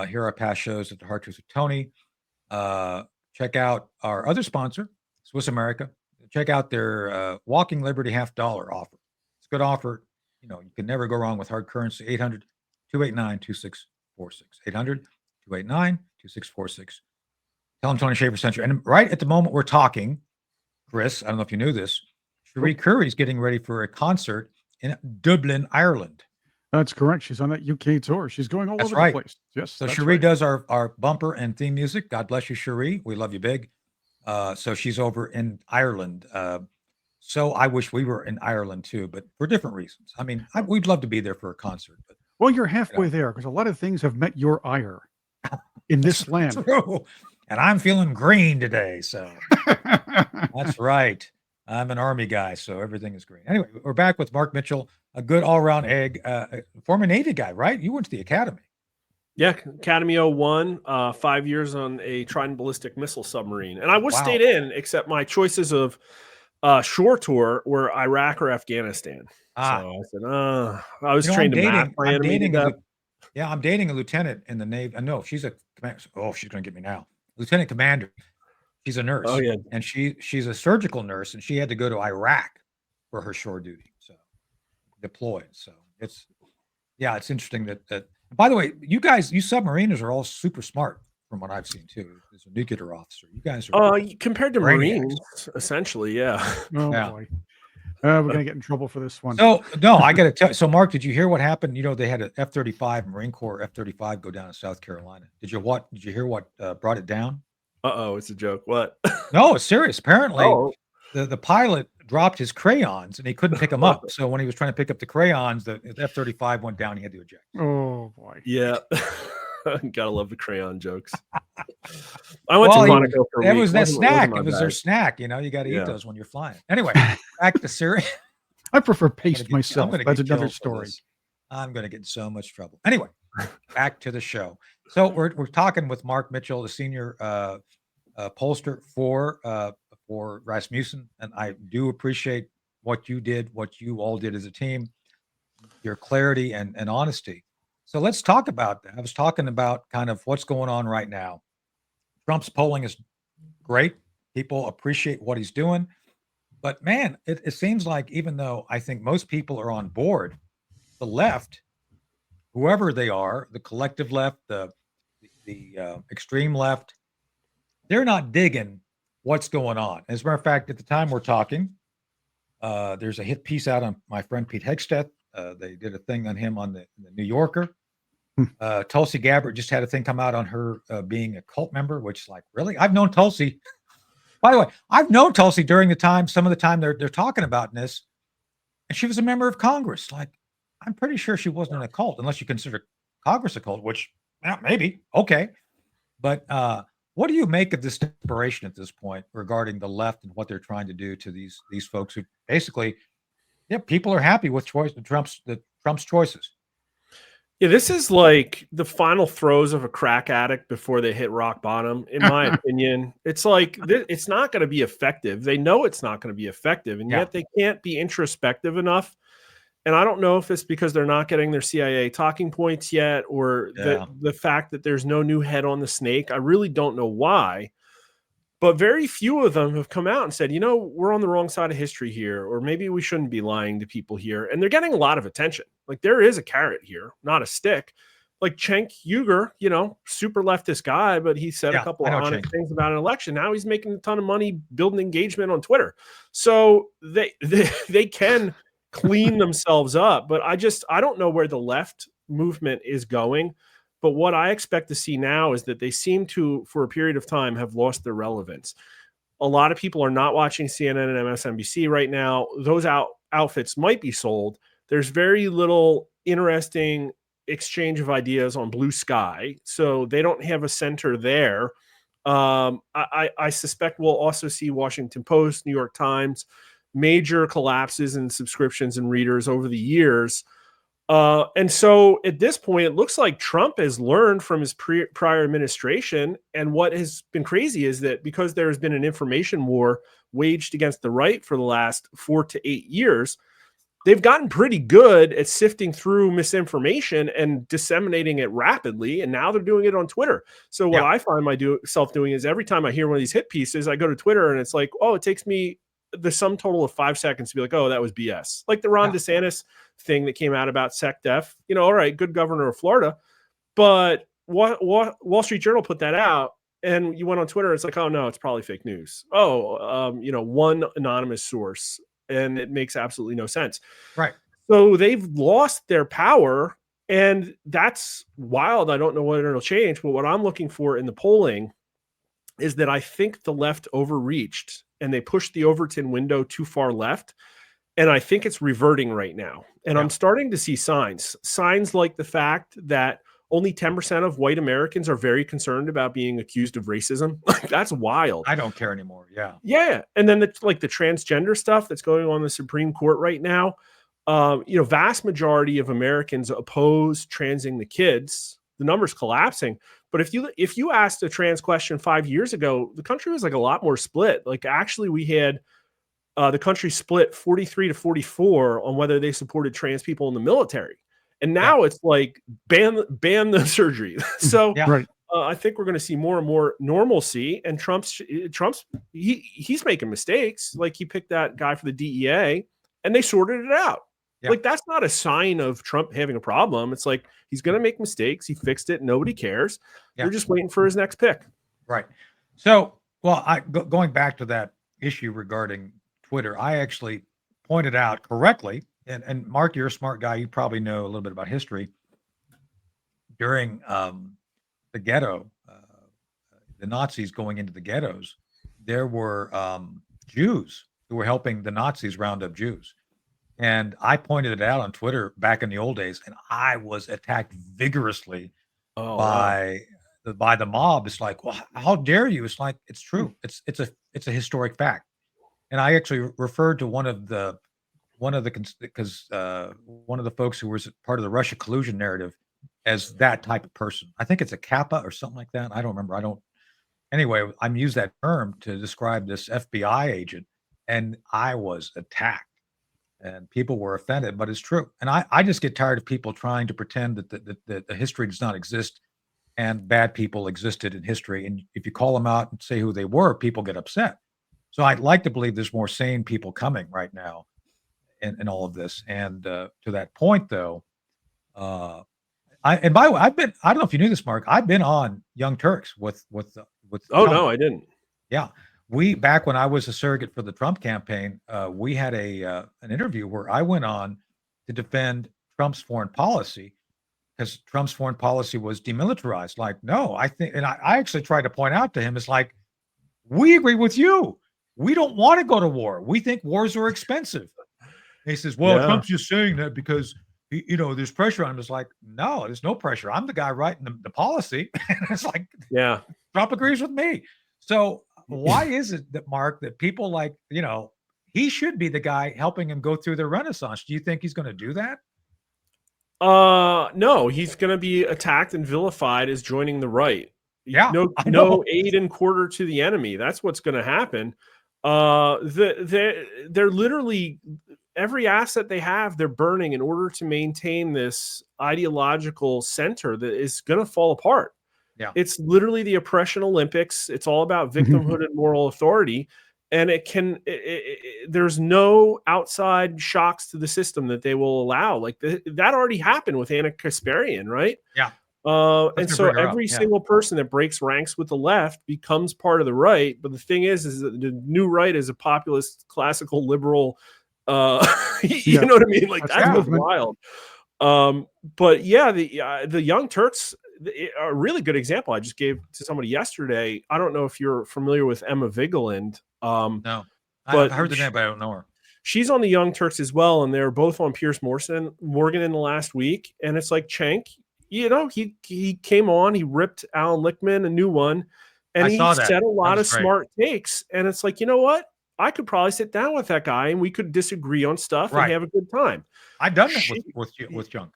Speaker 1: Here are past shows at the Hard Truth of Tony. Check out our other sponsor, Swiss America. Check out their Walking Liberty $50 offer. It's a good offer. You can never go wrong with hard currency. 800-289-2646. 800-289-2646. Tell them Tony Shaffer sent you. And right at the moment we're talking, Chris, I don't know if you knew this, Cherie Curry's getting ready for a concert in Dublin, Ireland.
Speaker 3: That's correct. She's on that UK tour. She's going all over the place. Yes.
Speaker 1: So Cherie does our bumper and theme music. God bless you, Cherie. We love you big. So she's over in Ireland. So I wish we were in Ireland too, but for different reasons. I mean, we'd love to be there for a concert. But,
Speaker 3: well, you're halfway there because a lot of things have met your ire in this land.
Speaker 1: True. And I'm feeling green today. So that's right. I'm an Army guy, so everything is green. Anyway, we're back with Mark Mitchell, a good all-around egg, former Navy guy, right? You went to the academy.
Speaker 2: Yeah, Academy 01, 5 years on a Trident ballistic missile submarine. And I stayed in, except my choices of shore tour were Iraq or Afghanistan. So I said, I was trained to map my enemy.
Speaker 1: I'm dating a lieutenant in the Navy. No, she's a commander. Oh, she's going to get me now. Lieutenant commander. She's a nurse.
Speaker 2: Oh, yeah.
Speaker 1: And she's a surgical nurse, and she had to go to Iraq for her shore duty. So deployed. So it's interesting that by the way, you submariners are all super smart from what I've seen too. As a nuclear officer, you guys are
Speaker 2: compared to Marines, essentially, yeah.
Speaker 3: Oh boy. We're gonna get in trouble for this one.
Speaker 1: So no, I gotta tell you. So Mark, did you hear what happened? They had an F-35 Marine Corps F-35 go down in South Carolina. Did you hear what brought it down?
Speaker 2: It's a joke. What?
Speaker 1: No, it's serious. Apparently the pilot dropped his crayons and he couldn't pick them up. So when he was trying to pick up the crayons, the F-35 went down. He had to eject.
Speaker 3: Oh boy.
Speaker 2: Yeah. Gotta love the crayon jokes. I went to Monaco for a week.
Speaker 1: It was that snack. It was their snack. You got to eat those when you're flying. Anyway, back to Syria.
Speaker 3: I prefer paste myself. That's another story.
Speaker 1: I'm going to get in so much trouble. Anyway, back to the show. So we're talking with Mark Mitchell, the senior pollster for Rasmussen, and I do appreciate what you did, what you all did as a team, your clarity and honesty. So let's talk about that. I was talking about kind of what's going on right now. Trump's polling is great. People appreciate what he's doing. But man, it seems like even though I think most people are on board, the left, whoever they are, the collective left, the extreme left, they're not digging what's going on. As a matter of fact, at the time we're talking, there's a hit piece out on my friend Pete Hegseth. They did a thing on him on the New Yorker. Tulsi Gabbard just had a thing come out on her being a cult member, which like, really? I've known Tulsi. By the way, I've known Tulsi during some of the time they're talking about this, and she was a member of Congress. Like, I'm pretty sure she wasn't in a cult, unless you consider Congress a cult, which maybe. Okay. But what do you make of this desperation at this point regarding the left and what they're trying to do to these folks who basically, people are happy with Trump's choices.
Speaker 2: Yeah, this is like the final throes of a crack addict before they hit rock bottom, in my opinion. It's like, it's not going to be effective. They know it's not going to be effective, and yet they can't be introspective enough. And I don't know if it's because they're not getting their CIA talking points yet, or the fact that there's no new head on the snake. I really don't know why. But very few of them have come out and said, we're on the wrong side of history here, or maybe we shouldn't be lying to people here. And they're getting a lot of attention. Like, there is a carrot here, not a stick. like Cenk Uygur, super leftist guy, but he said a couple of honest things about an election. Now he's making a ton of money building engagement on Twitter. So they can clean themselves up, but I don't know where the left movement is going. But what I expect to see now is that they seem to, for a period of time, have lost their relevance. A lot of people are not watching CNN and MSNBC right now. Those outfits might be sold. There's very little interesting exchange of ideas on Blue Sky, so they don't have a center there. I suspect we'll also see Washington Post, New York Times, major collapses in subscriptions and readers over the years. And so at this point, it looks like Trump has learned from his prior administration. And what has been crazy is that because there has been an information war waged against the right for the last 4 to 8 years, they've gotten pretty good at sifting through misinformation and disseminating it rapidly. And now they're doing it on Twitter. So what I find myself doing is every time I hear one of these hit pieces, I go to Twitter and it's like, oh, it takes me the sum total of 5 seconds to be like, oh, that was BS. Like the Ron DeSantis thing that came out about SecDef, all right, good governor of Florida, but Wall Street Journal put that out and you went on Twitter. It's like, oh no, it's probably fake news. One anonymous source, and it makes absolutely no sense.
Speaker 1: Right.
Speaker 2: So they've lost their power, and that's wild. I don't know whether it'll change, but what I'm looking for in the polling is that I think the left overreached and they pushed the Overton window too far left. And I think it's reverting right now. And I'm starting to see signs like the fact that only 10% of white Americans are very concerned about being accused of racism. Like, that's wild.
Speaker 1: I don't care anymore. Yeah.
Speaker 2: Yeah. And then the transgender stuff that's going on in the Supreme Court right now. Vast majority of Americans oppose transing the kids. The number's collapsing. But if you asked a trans question 5 years ago, the country was like a lot more split. Like, actually, we had the country split 43 to 44 on whether they supported trans people in the military. And now it's like ban the surgery. So I think we're going to see more and more normalcy. And Trump's he's making mistakes. Like, he picked that guy for the DEA and they sorted it out. Like, that's not a sign of Trump having a problem. It's like, he's going to make mistakes. He fixed it. Nobody cares. They're just waiting for his next pick.
Speaker 1: Right. So, going back to that issue regarding Twitter, I actually pointed out correctly, and Mark, you're a smart guy. You probably know a little bit about history. During the ghetto, the Nazis going into the ghettos, there were Jews who were helping the Nazis round up Jews. And I pointed it out on Twitter back in the old days, and I was attacked vigorously by the mob. It's like, well, how dare you? It's like, it's true. It's a historic fact. And I actually referred to one of the folks who was part of the Russia collusion narrative as that type of person. I think it's a Kappa or something like that. I don't remember. Anyway, I'm used that term to describe this FBI agent, and I was attacked. And people were offended, but it's true. And I just get tired of people trying to pretend that the history does not exist and bad people existed in history. And if you call them out and say who they were, people get upset. So I'd like to believe there's more sane people coming right now in all of this. And to that point, though, and by the way, I don't know if you knew this, Mark, I've been on Young Turks with
Speaker 2: Oh, no, I didn't.
Speaker 1: Yeah. Back when I was a surrogate for the Trump campaign, we had an interview where I went on to defend Trump's foreign policy because Trump's foreign policy was demilitarized. Like, no, I think, and I actually tried to point out to him, it's like, we agree with you. We don't want to go to war. We think wars are expensive. And he says, well, Trump's just saying that because, there's pressure on him. It's like, no, there's no pressure. I'm the guy writing the policy. And it's like, Trump agrees with me. So why is it that, Mark, that people like, he should be the guy helping him go through the Renaissance? Do you think he's going to do that?
Speaker 2: No, he's going to be attacked and vilified as joining the right.
Speaker 1: Yeah.
Speaker 2: No aid and quarter to the enemy. That's what's going to happen. They're literally, every asset they have, they're burning in order to maintain this ideological center that is going to fall apart.
Speaker 1: Yeah.
Speaker 2: It's literally the oppression Olympics. It's all about victimhood and moral authority. And there's no outside shocks to the system that they will allow. Like that already happened with Anna Kasparian, right?
Speaker 1: Yeah.
Speaker 2: And
Speaker 1: gonna
Speaker 2: so
Speaker 1: bring her up,
Speaker 2: every
Speaker 1: yeah.
Speaker 2: single person that breaks ranks with the left becomes part of the right. But the thing is that the new right is a populist, classical liberal. You
Speaker 3: Yeah.
Speaker 2: know what I mean? Like
Speaker 3: That's the
Speaker 2: that's what's
Speaker 3: movement.
Speaker 2: wild. But yeah, the Young Turks are a really good example. I just gave to somebody yesterday. I don't know if you're familiar with Emma Vigeland.
Speaker 1: No, I've
Speaker 2: But
Speaker 1: heard the name, but I don't know her.
Speaker 2: she's on the Young Turks as well, and they're both on Pierce Morgan in the last week. And it's like Cenk, he came on, he ripped Alan Lichtman a new one, and
Speaker 1: I
Speaker 2: he
Speaker 1: saw that.
Speaker 2: said a
Speaker 1: That
Speaker 2: lot
Speaker 1: was
Speaker 2: of
Speaker 1: great.
Speaker 2: smart takes. And it's like, you know what? I could probably sit down with that guy and we could disagree on stuff and
Speaker 1: Right.
Speaker 2: have a good time.
Speaker 1: I've done that
Speaker 2: She-
Speaker 1: with Junk.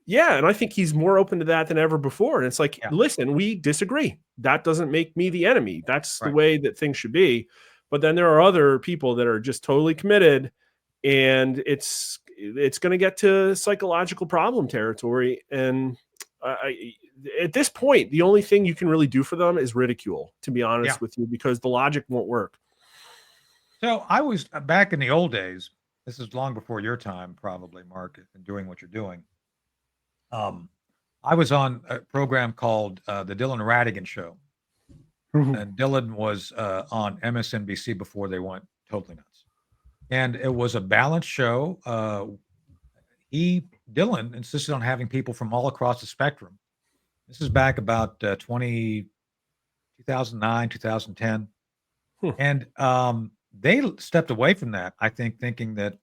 Speaker 2: Yeah, and I think he's more open to that than ever before. And it's like,
Speaker 1: Yeah.
Speaker 2: listen, we disagree. That doesn't make me the enemy. That's the
Speaker 1: Right.
Speaker 2: way that things should be. But then there are other people that are just totally committed, and it's going to get to psychological problem territory. And at this point, the only thing you can really do for them is ridicule, to be honest
Speaker 1: Yeah.
Speaker 2: with you, because the logic won't work.
Speaker 1: So I was back in the old days. This is long before your time, probably, Mark, and doing what you're doing. I was on a program called the Dylan Radigan Show,
Speaker 3: Mhm.
Speaker 1: and Dylan was on MSNBC before they went totally nuts. And it was a balanced show. Dylan insisted on having people from all across the spectrum. This is back about 2009, 2010. And they stepped away from that, I think, thinking that,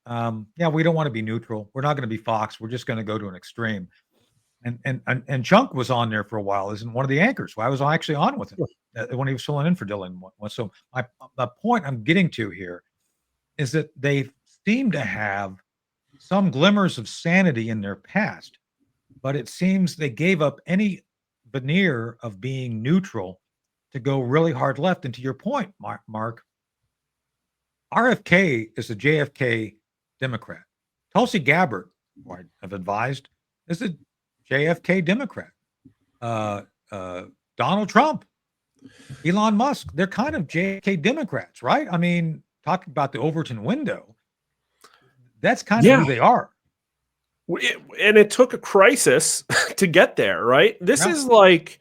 Speaker 1: we don't want to be neutral. We're not going to be Fox. We're just going to go to an extreme. And Chunk was on there for a while as one of the anchors. I was actually on with him when he was filling in for Dylan. So the point I'm getting to here is that they seem to have some glimmers of sanity in their past, but it seems they gave up any veneer of being neutral to go really hard left. And to your point, Mark, RFK is a JFK Democrat. Tulsi Gabbard, who I have advised, is a JFK Democrat. Donald Trump, Elon Musk, they're kind of JFK Democrats, right? I mean, talking about the Overton window, that's kind of who they are.
Speaker 2: And it took a crisis to get there, right? This is like,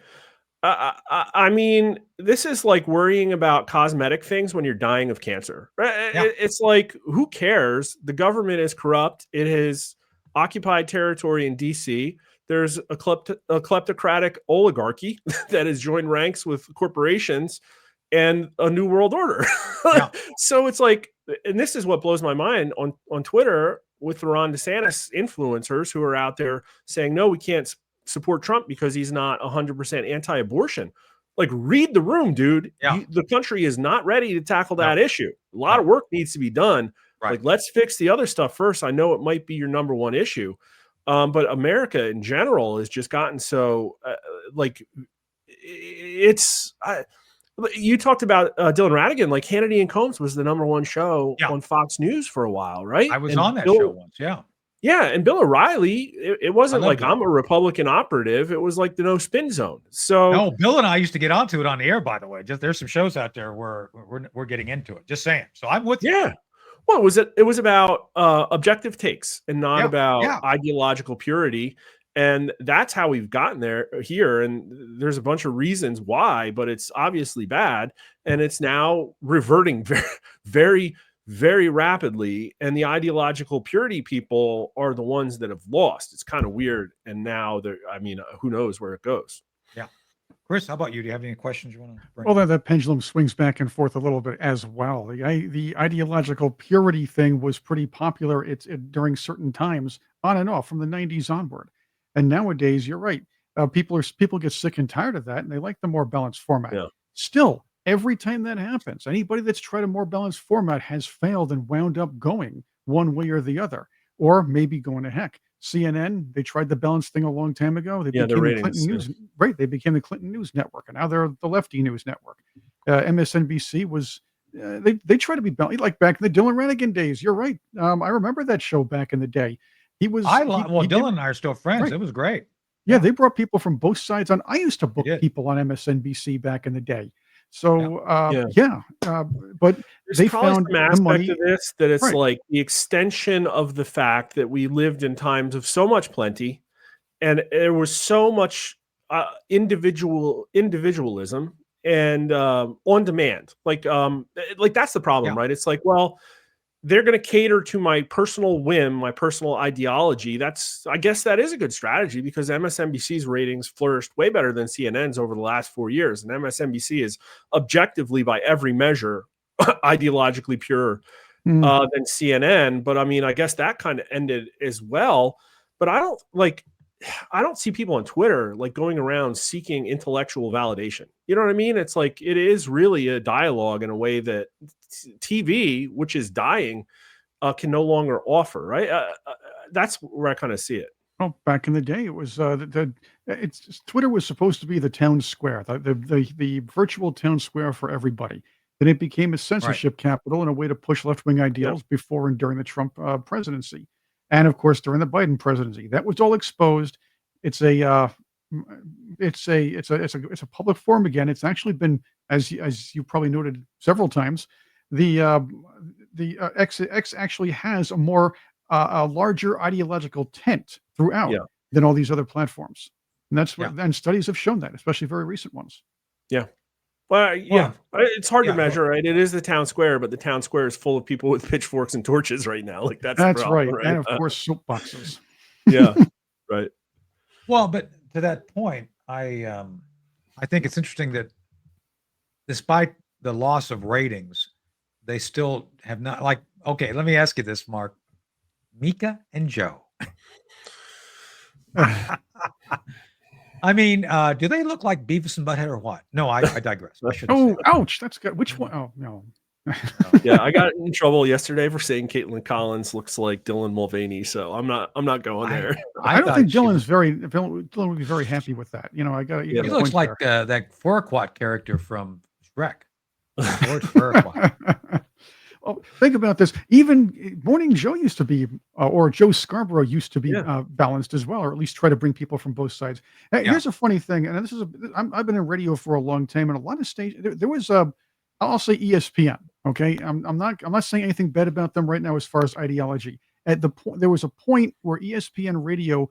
Speaker 2: I mean, this is like worrying about cosmetic things when you're dying of cancer. Right?
Speaker 1: Yeah.
Speaker 2: It's like, who cares? The government is corrupt. It has occupied territory in DC. There's a kleptocratic oligarchy that has joined ranks with corporations and a new world order.
Speaker 1: Yeah.
Speaker 2: So it's like, and this is what blows my mind on Twitter with the Ron DeSantis influencers who are out there saying, no, we can't support Trump because he's not 100% anti-abortion. Like, read the room, dude.
Speaker 1: Yeah.
Speaker 2: The country is not ready to tackle that issue. A lot of work needs to be done.
Speaker 1: Right.
Speaker 2: Like, let's fix the other stuff first. I know it might be your number one issue, but America in general has just gotten so you talked about Dylan Radigan, like Hannity and Combs was the number one show on Fox News for a while, right?
Speaker 1: I was on that show once, yeah.
Speaker 2: Yeah, and Bill O'Reilly, it wasn't like
Speaker 1: Bill.
Speaker 2: I'm a Republican operative. It was like the no spin zone. So
Speaker 1: no, Bill and I used to get onto it on the air, by the way. Just there's some shows out there where we're getting into it. Just saying. So I'm with you.
Speaker 2: Yeah. Well, it was about objective takes and not about ideological purity. And that's how we've gotten here. And there's a bunch of reasons why, but it's obviously bad. And it's now reverting very, very, very rapidly. And the ideological purity people are the ones that have lost. It's kind of weird. And now who knows where it goes.
Speaker 1: Yeah. Chris, how about you? Do you have any questions you want to bring?
Speaker 3: Well, that pendulum swings back and forth a little bit as well. The ideological purity thing was pretty popular during certain times, on and off, from the 90s onward. And nowadays, you're right. People get sick and tired of that, and they like the more balanced format.
Speaker 2: Yeah.
Speaker 3: Still, every time that happens, anybody that's tried a more balanced format has failed and wound up going one way or the other, or maybe going to heck. CNN, they tried the balance thing a long time ago. They became the Clinton News, right? They became the Clinton News Network, and now they're the lefty news network. MSNBC was they try to be balanced, like back in the Dylan Radigan days. You're right. I remember that show back in the day.
Speaker 1: Dylan and I are still friends. Right. It was great.
Speaker 3: Yeah, they brought people from both sides on. I used to book people on MSNBC back in the day. So but
Speaker 2: there's
Speaker 3: they
Speaker 2: probably
Speaker 3: found
Speaker 2: some aspect
Speaker 3: money
Speaker 2: of this that it's like the extension of the fact that we lived in times of so much plenty, and there was so much individualism and on demand. Like that's the problem,
Speaker 1: Yeah.
Speaker 2: right? It's like, well, they're going to cater to my personal whim, my personal ideology. I guess that is a good strategy because MSNBC's ratings flourished way better than CNN's over the last 4 years. And MSNBC is objectively, by every measure, ideologically pure than CNN. But I mean, I guess that kind of ended as well. But I don't see people on Twitter like going around seeking intellectual validation. You know what I mean? It's like it is really a dialogue in a way that TV, which is dying, can no longer offer. Right? That's where I kind of see it.
Speaker 3: Well, back in the day, it was Twitter was supposed to be the town square, the virtual town square for everybody. Then it became a censorship capital and a way to push left-wing ideals before and during the Trump presidency, and of course during the Biden presidency. That was all exposed. It's a public forum again. It's actually been, as you probably noted several times, the X actually has a larger ideological tent throughout than all these other platforms. And that's what, and studies have shown that, especially very recent ones.
Speaker 2: Yeah. Well, it's hard to measure, right? It is the town square, but the town square is full of people with pitchforks and torches right now. Like that's the problem,
Speaker 3: right. And of course, soapboxes.
Speaker 2: Yeah. Right.
Speaker 1: Well, but to that point, I think it's interesting that despite the loss of ratings, they still have not okay, let me ask you this, Mark. Mika and Joe. I mean, do they look like Beavis and Butthead or what? No, I digress. I
Speaker 3: oh, ouch. That's good. Which one? Oh, no.
Speaker 2: Yeah, I got in trouble yesterday for saying Caitlin Collins looks like Dylan Mulvaney, so I'm not going there.
Speaker 3: I don't think Dylan would be very happy with that. You know,
Speaker 1: he looks like that Farquaad character from Shrek. George Farquaad.
Speaker 3: Well, think about this. Even Morning Joe used to be, or Joe Scarborough used to be balanced as well, or at least try to bring people from both sides. Here's a funny thing, and this is I've been in radio for a long time, and a lot of stations. There was I'll say ESPN. Okay, I'm not saying anything bad about them right now as far as ideology. At the point, there was a point where ESPN radio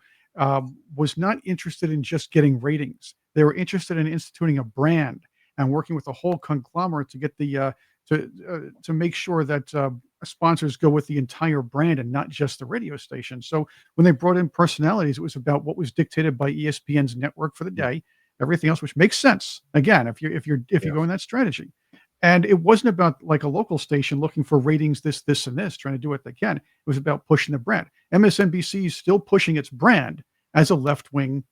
Speaker 3: was not interested in just getting ratings. They were interested in instituting a brand and working with a whole conglomerate to get the to make sure that sponsors go with the entire brand and not just the radio station. So when they brought in personalities, it was about what was dictated by ESPN's network for the day. Everything else, which makes sense. Again, if you go in that strategy, and it wasn't about like a local station looking for ratings, this, and this, trying to do what they can. It was about pushing the brand. MSNBC is still pushing its brand as a left-wing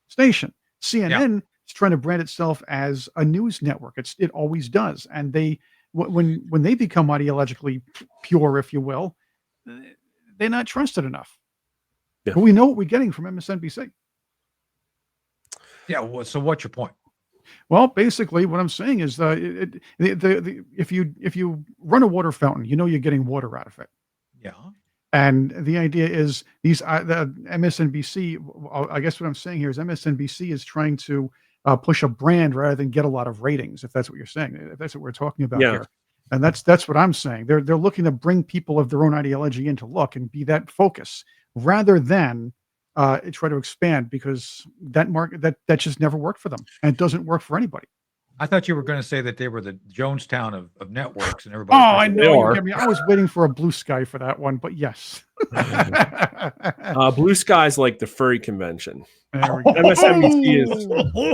Speaker 3: station. CNN is trying to brand itself as a news network. It always does, and when they become ideologically pure, if you will, they're not trusted enough. Yeah. But we know what we're getting from MSNBC.
Speaker 1: Yeah. So what's your point?
Speaker 3: Well, basically, what I'm saying is if you run a water fountain, you know you're getting water out of it.
Speaker 1: Yeah.
Speaker 3: And the idea is the MSNBC. I guess what I'm saying here is MSNBC is trying to push a brand rather than get a lot of ratings, if that's what you're saying, if that's what we're talking about here. And that's what I'm saying. They're looking to bring people of their own ideology in to look and be that focus rather than try to expand, because that market that just never worked for them, and it doesn't work for anybody.
Speaker 1: I thought you were going to say that they were the Jonestown of networks and everybody.
Speaker 3: Oh, I know. I was waiting for a blue sky for that one, but yes.
Speaker 2: Blue sky's like the furry convention. MSNBC is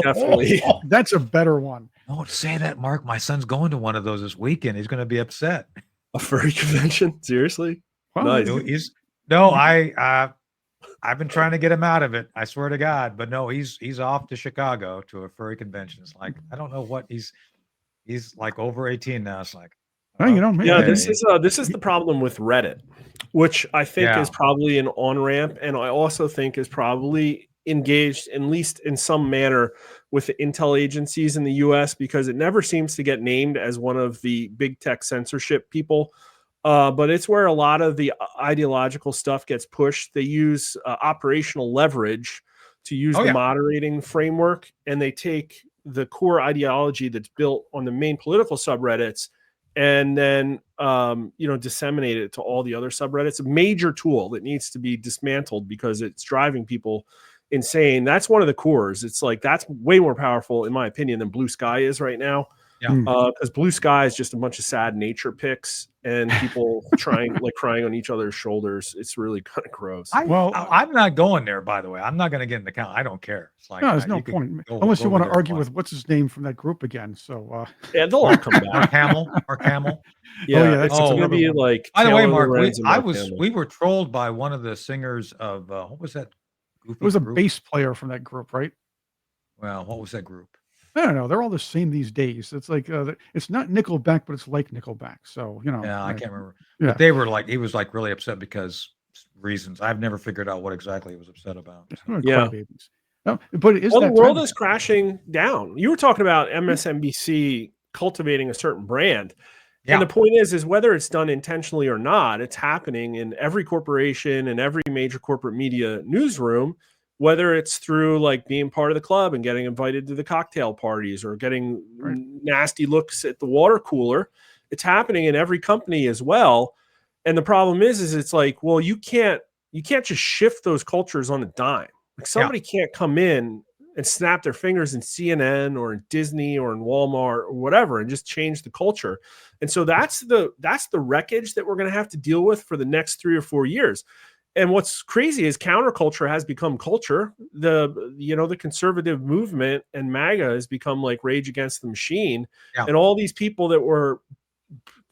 Speaker 2: definitely.
Speaker 3: That's a better one.
Speaker 1: Don't say that, Mark. My son's going to one of those this weekend. He's going to be upset.
Speaker 2: A furry convention? Seriously?
Speaker 3: Well,
Speaker 2: nice.
Speaker 1: I've been trying to get him out of it. I swear to God, but no, he's off to Chicago to a furry convention. It's like, I don't know what he's like over 18 now. It's like,
Speaker 2: this is the problem with Reddit, which I think is probably an on-ramp, and I also think is probably engaged, at least in some manner, with the intel agencies in the US, because it never seems to get named as one of the big tech censorship people. But it's where a lot of the ideological stuff gets pushed. They use operational leverage to use the moderating framework, and they take the core ideology that's built on the main political subreddits and then disseminate it to all the other subreddits. A major tool that needs to be dismantled because it's driving people insane. That's one of the cores. It's like that's way more powerful, in my opinion, than Blue Sky is right now.
Speaker 1: Yeah.
Speaker 2: Because Blue Sky is just a bunch of sad nature pics and people crying on each other's shoulders. It's really kind of gross.
Speaker 1: I'm not going there, by the way. I'm not going to get in the count. I don't care. It's like,
Speaker 3: no, there's no point unless you want to argue with what's his name from that group again. So
Speaker 2: yeah, they'll all come back.
Speaker 1: Mark Hamill.
Speaker 2: Yeah, it's going to be
Speaker 3: one.
Speaker 2: like.
Speaker 1: By the way, Mark,
Speaker 2: Hamill.
Speaker 1: we were trolled by one of the singers of what was that?
Speaker 3: It was a bass player from that group, right?
Speaker 1: Well, what was that group?
Speaker 3: I don't know. They're all the same these days. It's like it's not Nickelback, but it's like Nickelback. So
Speaker 1: Yeah, I can't remember.
Speaker 3: Yeah.
Speaker 1: But they were like, he was like really upset because reasons. I've never figured out what exactly he was upset about. So.
Speaker 2: Yeah.
Speaker 3: No, but it is
Speaker 2: the world is crashing down. You were talking about MSNBC cultivating a certain brand. Yeah. And the point is whether it's done intentionally or not, it's happening in every corporation and every major corporate media newsroom, whether it's through like being part of the club and getting invited to the cocktail parties or getting nasty looks at the water cooler. It's happening in every company as well. And the problem is it's like, well, you can't just shift those cultures on a dime. Like somebody can't come in and snap their fingers in CNN or in Disney or in Walmart or whatever and just change the culture. And so that's the wreckage that we're going to have to deal with for the next 3 or 4 years. And what's crazy is counterculture has become culture. The conservative movement and MAGA has become like Rage Against the Machine. Yeah. And all these people that were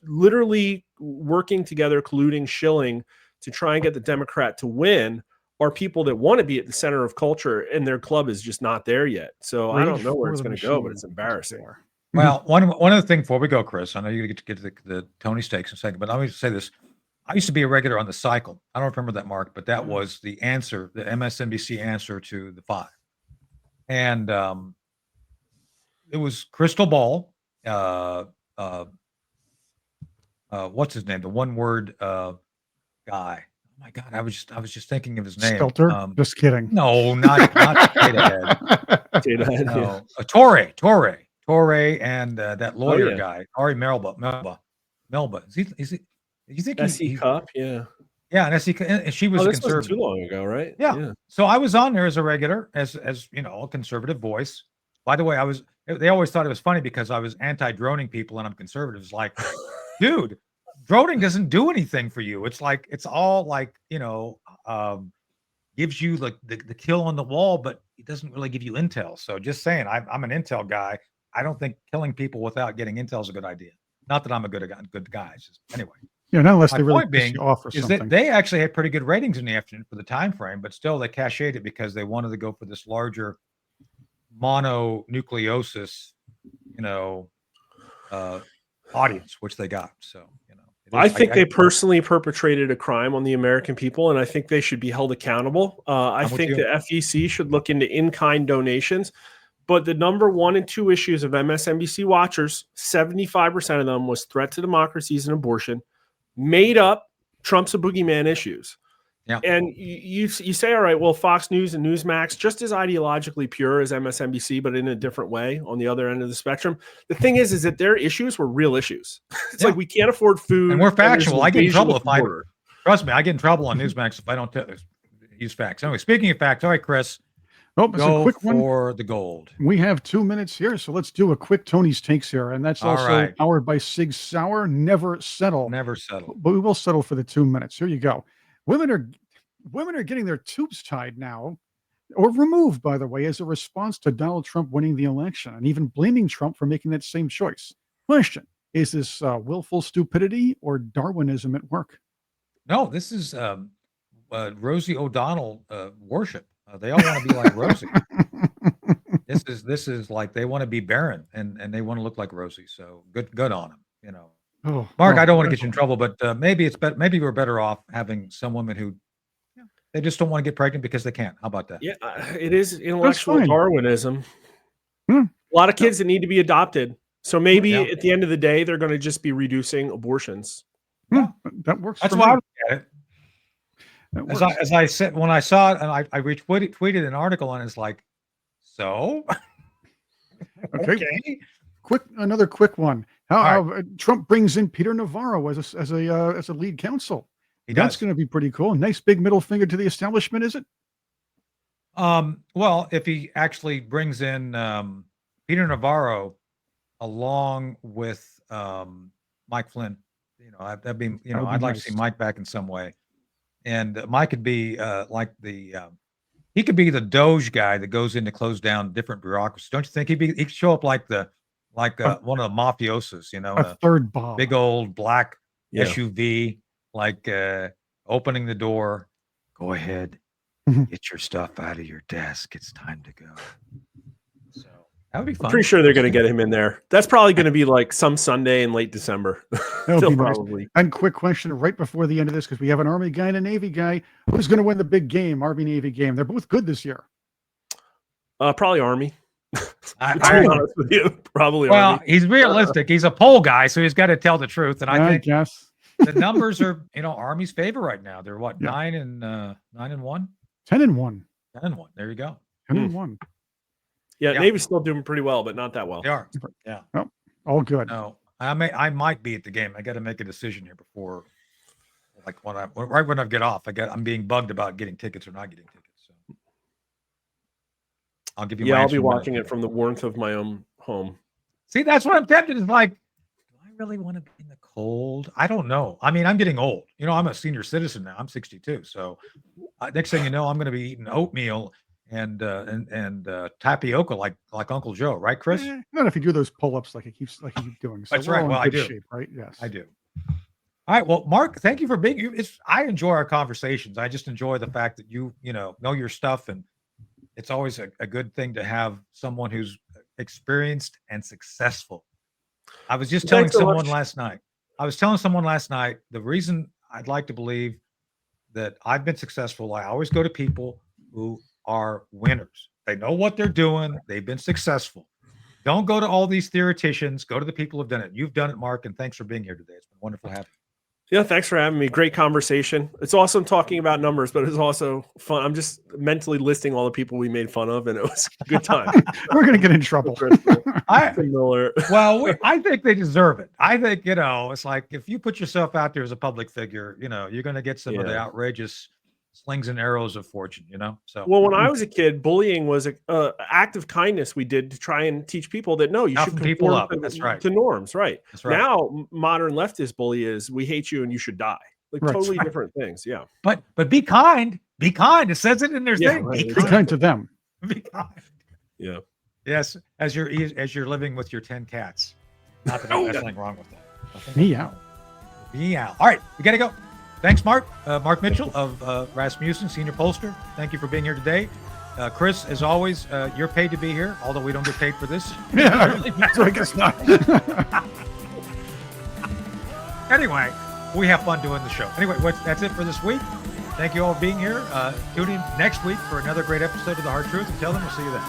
Speaker 2: literally working together, colluding, shilling to try and get the Democrat to win are people that want to be at the center of culture, and their club is just not there yet. So I don't know where it's going to go, but it's embarrassing.
Speaker 1: Well, one of the things before we go, Chris, I know you're going to get to the Tony stakes in a second, but let me say this. I used to be a regular on the cycle. I don't remember that, Mark, but that was the answer, the MSNBC answer to the 5. And it was Crystal Ball. What's his name? The one word guy. Oh my God, I was just thinking of his name.
Speaker 3: Stelter? Just kidding.
Speaker 1: No, not Datahead. No, Torre, and that lawyer guy, Ari Melba. Is he? You think
Speaker 2: SE Cup? Yeah.
Speaker 1: Yeah, and SE, and she was a conservative.
Speaker 2: Too long ago, right?
Speaker 1: Yeah. So I was on there as a regular, as a conservative voice. By the way, they always thought it was funny because I was anti-droning people and I'm conservative. It's like, dude, droning doesn't do anything for you. It's like, it's all like, gives you like the kill on the wall, but it doesn't really give you intel. So just saying, I'm an intel guy. I don't think killing people without getting intel is a good idea. Not that I'm a good guy. It's just, anyway.
Speaker 3: Yeah, not unless they really
Speaker 1: piss you
Speaker 3: off or
Speaker 1: is
Speaker 3: something.
Speaker 1: that they actually had pretty good ratings in the afternoon for the time frame, but still they cached it because they wanted to go for this larger mononucleosis, audience, which they got. So,
Speaker 2: I think they personally perpetrated a crime on the American people, and I think they should be held accountable. I think the FEC should look into in-kind donations. But the number 1 and 2 issues of MSNBC watchers, 75% of them was threat to democracies and abortion, made up Trump's a boogeyman issues. Yeah. And you say, all right, well, Fox News and Newsmax, just as ideologically pure as MSNBC, but in a different way on the other end of the spectrum. The thing is that their issues were real issues. It's like we can't afford food.
Speaker 1: And we're factual. I get in trouble trust me, I get in trouble on Newsmax if I don't use facts. Anyway, speaking of facts, all right, Chris.
Speaker 3: Oh, it's a quick one
Speaker 1: for the gold.
Speaker 3: We have 2 minutes here, so let's do a quick Tony's takes here, and that's also powered by Sig Sauer. Never settle.
Speaker 1: Never settle.
Speaker 3: But we will settle for the 2 minutes. Here you go. Women are getting their tubes tied now, or removed, by the way, as a response to Donald Trump winning the election, and even blaming Trump for making that same choice. Question: is this willful stupidity or Darwinism at work?
Speaker 1: No, this is Rosie O'Donnell worship. They all want to be like Rosie. This is like they want to be barren and they want to look like Rosie. So good on them. Mark, I don't want to get you in trouble, but maybe maybe we're better off having some women who they just don't want to get pregnant because they can't. How about that?
Speaker 2: Yeah, it is intellectual Darwinism. A lot of kids that need to be adopted. So maybe at the end of the day, they're going to just be reducing abortions.
Speaker 3: That works.
Speaker 1: That's why I look at it. As I said, when I saw it, and I retweeted an article on it, it's like, so?
Speaker 3: Okay. Another quick one. How Trump brings in Peter Navarro as a lead counsel. That's going to be pretty cool. Nice big middle finger to the establishment, is it?
Speaker 1: Well, if he actually brings in Peter Navarro along with Mike Flynn, that'd be,
Speaker 3: That would be
Speaker 1: I'd like to see
Speaker 3: nice.
Speaker 1: Mike back in some way. And Mike could be like he could be the Doge guy that goes in to close down different bureaucracies. Don't you think he'd show up like one of the mafiosos,
Speaker 3: A third Bob.
Speaker 1: big old black
Speaker 2: Yeah.
Speaker 1: SUV, like opening the door. Go ahead, get your stuff out of your desk. It's time to go. So that would be fun.
Speaker 2: I'm pretty sure they're going to get him in there. That's probably going to be like some Sunday in late December.
Speaker 3: That would
Speaker 2: They'll
Speaker 3: be nice.
Speaker 2: probably.
Speaker 3: And quick question right before the end of this, because we have an Army guy and a Navy guy. Who's going to win the big game, Army Navy game? They're both good this year.
Speaker 2: Probably Army. To
Speaker 1: I-
Speaker 2: be honest with you, probably
Speaker 1: well,
Speaker 2: Army.
Speaker 1: he's realistic. He's a poll guy, so he's got to tell the truth. And I think
Speaker 3: guess
Speaker 1: the numbers are, Army's favor right now. They're what,
Speaker 3: Yeah.
Speaker 1: 9 and 1,
Speaker 3: 10-1.
Speaker 1: 10 and 1. There you go.
Speaker 3: 10-1.
Speaker 2: Yeah,
Speaker 1: Yeah.
Speaker 2: Navy's still doing pretty well, but not that well.
Speaker 1: They are.
Speaker 3: All good.
Speaker 1: No, I might be at the game. I got to make a decision here before, like right when I get off. I'm being bugged about getting tickets or not getting tickets. So I'll give you.
Speaker 2: Yeah,
Speaker 1: my
Speaker 2: I'll
Speaker 1: answer
Speaker 2: be
Speaker 1: in a minute.
Speaker 2: watching it from the warmth of my own home.
Speaker 1: See, that's what I'm tempted. Is like, do I really want to be in the cold? I don't know. I mean, I'm getting old. I'm a senior citizen now. I'm 62. So next thing you know, I'm going to be eating oatmeal and tapioca like Uncle Joe, right, Chris?
Speaker 3: Not if you do those pull-ups like he keeps doing. So
Speaker 1: That's
Speaker 3: we're
Speaker 1: right.
Speaker 3: all in
Speaker 1: Well, I
Speaker 3: good
Speaker 1: do.
Speaker 3: shape, right? Yes.
Speaker 1: I do. All right. Well, Mark, thank you for being here. I enjoy our conversations. I just enjoy the fact that you know your stuff, and it's always a good thing to have someone who's experienced and successful. I was just telling
Speaker 2: Thanks so
Speaker 1: someone
Speaker 2: much.
Speaker 1: last night. I was telling someone last night the reason I'd like to believe that I've been successful. I always go to people who are winners. They know what they're doing. They've been successful. Don't go to all these theoreticians. Go to the people who've done it. You've done it, Mark, and thanks for being here today. It's been wonderful having you.
Speaker 2: Yeah, thanks for having me. Great conversation. It's awesome talking about numbers, but it's also fun. I'm just mentally listing all the people we made fun of, and it was a good time.
Speaker 3: We're going to get in trouble.
Speaker 2: Miller.
Speaker 1: Well, I think they deserve it. I think, it's like if you put yourself out there as a public figure, you're going to get some of the outrageous slings and arrows of fortune, So,
Speaker 2: Well, when I was a kid, bullying was a act of kindness we did to try and teach people that no, you should
Speaker 1: Toughen people
Speaker 2: conform
Speaker 1: up.
Speaker 2: to,
Speaker 1: That's right.
Speaker 2: to norms, right?
Speaker 1: That's right.
Speaker 2: Now, modern leftist bully is we hate you and you should die. Like
Speaker 3: Right.
Speaker 2: totally different things. Yeah.
Speaker 1: But be kind. Be kind. It says it in their
Speaker 2: Yeah,
Speaker 1: thing.
Speaker 2: right.
Speaker 3: Be kind to them.
Speaker 1: Be kind.
Speaker 2: Yeah.
Speaker 1: Yes, as you're living with your 10 cats. Not that there's anything wrong with that. Nothing
Speaker 3: Meow.
Speaker 1: wrong. Meow. All right, we got to go. Thanks, Mark. Mark Mitchell of Rasmussen, senior pollster. Thank you for being here today. Chris, as always, you're paid to be here, although we don't get paid for this.
Speaker 3: Yeah, so I guess not.
Speaker 1: Anyway, we have fun doing the show. Anyway, that's it for this week. Thank you all for being here. Tune in next week for another great episode of The Hard Truth. Until then, we'll see you then.